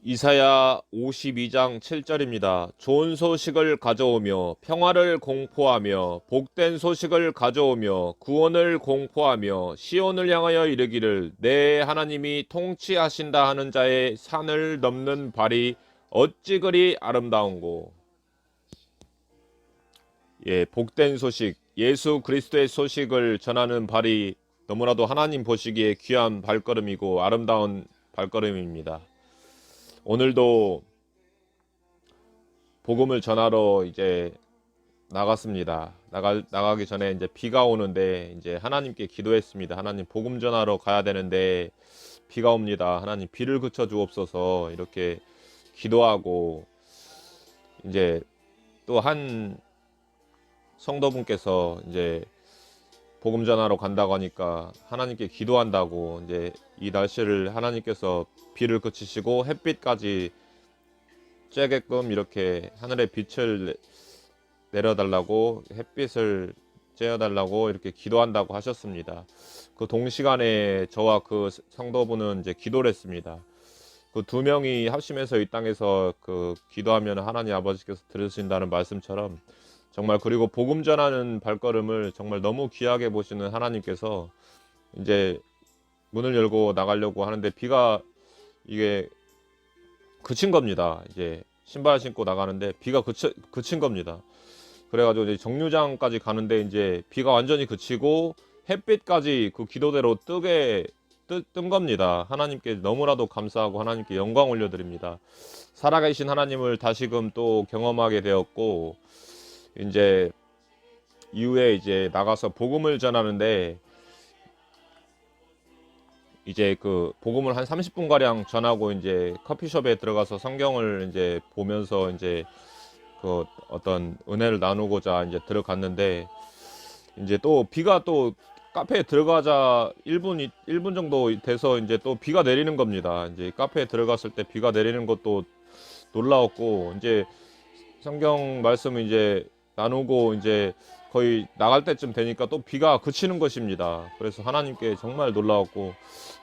이사야 52장 7절입니다. 좋은 소식을 가져오며 평화를 공포하며 복된 소식을 가져오며 구원을 공포하며 시온을 향하여 이르기를 내 하나님이 통치하신다 하는 자의 산을 넘는 발이 어찌 그리 아름다운고. 복된 소식, 예수 그리스도의 소식을 전하는 발이 너무나도 하나님 보시기에 귀한 발걸음이고 아름다운 발걸음입니다. 오늘도 복음을 전하러 이제 나갔습니다. 나가기 전에 이제 비가 오는데 이제 하나님께 기도했습니다. 하나님 복음 전하러 가야 되는데 비가 옵니다. 하나님 비를 그쳐 주옵소서 이렇게 기도하고 이제 또 한 성도분께서 이제 복음 전하러 간다고 하니까 하나님께 기도한다고 이제 이 날씨를 하나님께서 비를 그치시고 햇빛까지 쬐게끔 이렇게 하늘에 빛을 내려달라고 햇빛을 쬐어달라고 이렇게 기도한다고 하셨습니다. 그 동시간에 저와 그 성도분은 이제 기도를 했습니다. 그 두 명이 합심해서 이 땅에서 그 기도하면 하나님 아버지께서 들으신다는 말씀처럼 정말 그리고 복음 전하는 발걸음을 정말 너무 귀하게 보시는 하나님께서 이제 문을 열고 나가려고 하는데 비가 이게 그친 겁니다. 이제 신발 신고 나가는데 비가 그친 겁니다. 그래가지고 이제 정류장까지 가는데 이제 비가 완전히 그치고 햇빛까지 그 기도대로 뜬 겁니다. 하나님께 너무나도 감사하고 하나님께 영광 올려드립니다. 살아계신 하나님을 다시금 또 경험하게 되었고 이제 이후에 이제 나가서 복음을 전하는데 이제 그 복음을 한 30분 가량 전하고 이제 커피숍에 들어가서 성경을 이제 보면서 이제 그 어떤 은혜를 나누고자 이제 들어갔는데 이제 또 비가 또 카페에 들어가자 1분 정도 돼서 이제 또 비가 내리는 겁니다. 이제 카페에 들어갔을 때 비가 내리는 것도 놀라웠고 이제 성경 말씀을 이제 나누고 이제 거의 나갈 때쯤 되니까 또 비가 그치는 것입니다. 그래서 하나님께 정말 놀라웠고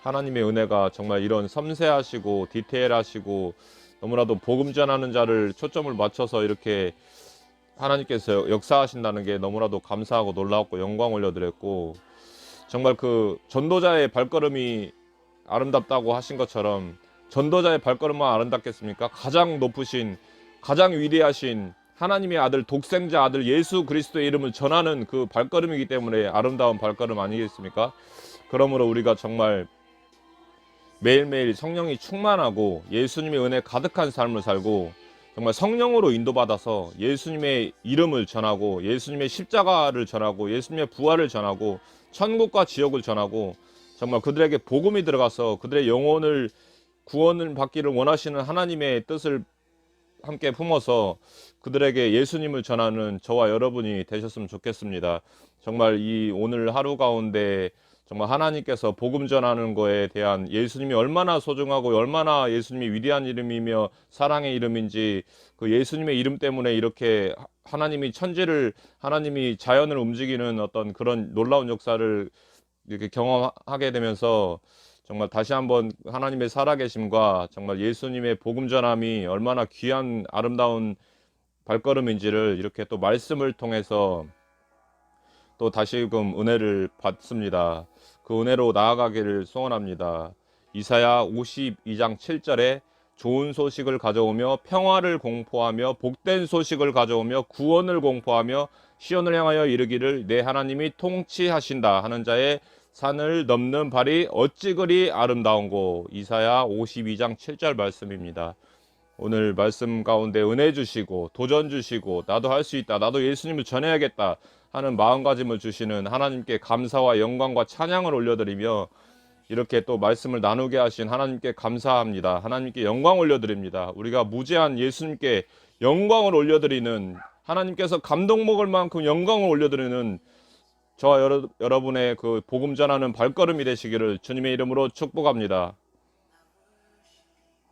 하나님의 은혜가 정말 이런 섬세하시고 디테일하시고 너무나도 복음 전하는 자를 초점을 맞춰서 이렇게 하나님께서 역사하신다는 게 너무나도 감사하고 놀라웠고 영광 올려드렸고 정말 그 전도자의 발걸음이 아름답다고 하신 것처럼 전도자의 발걸음만 아름답겠습니까? 가장 높으신 가장 위대하신 하나님의 아들 독생자 아들 예수 그리스도의 이름을 전하는 그 발걸음이기 때문에 아름다운 발걸음 아니겠습니까? 그러므로 우리가 정말 매일매일 성령이 충만하고 예수님의 은혜 가득한 삶을 살고 정말 성령으로 인도받아서 예수님의 이름을 전하고 예수님의 십자가를 전하고 예수님의 부활을 전하고 천국과 지옥을 전하고 정말 그들에게 복음이 들어가서 그들의 영혼을 구원을 받기를 원하시는 하나님의 뜻을 함께 품어서 그들에게 예수님을 전하는 저와 여러분이 되셨으면 좋겠습니다. 정말 이 오늘 하루 가운데 정말 하나님께서 복음 전하는 거에 대한 예수님이 얼마나 소중하고 얼마나 예수님이 위대한 이름이며 사랑의 이름인지 그 예수님의 이름 때문에 이렇게 하나님이 천지를 하나님이 자연을 움직이는 어떤 그런 놀라운 역사를 이렇게 경험하게 되면서 정말 다시 한번 하나님의 살아계심과 정말 예수님의 복음 전함이 얼마나 귀한 아름다운 발걸음인지를 이렇게 또 말씀을 통해서 또 다시금 은혜를 받습니다. 그 은혜로 나아가기를 소원합니다. 이사야 52장 7절에 좋은 소식을 가져오며 평화를 공포하며 복된 소식을 가져오며 구원을 공포하며 시온을 향하여 이르기를 내 하나님이 통치하신다 하는 자의 산을 넘는 발이 어찌 그리 아름다운고. 이사야 52장 7절 말씀입니다. 오늘 말씀 가운데 은혜 주시고 도전 주시고 나도 할 수 있다, 나도 예수님을 전해야겠다 하는 마음가짐을 주시는 하나님께 감사와 영광과 찬양을 올려드리며 이렇게 또 말씀을 나누게 하신 하나님께 감사합니다. 하나님께 영광 올려드립니다. 우리가 무죄한 예수님께 영광을 올려드리는, 하나님께서 감동 먹을 만큼 영광을 올려드리는 저와 여러분의 그 복음 전하는 발걸음이 되시기를 주님의 이름으로 축복합니다.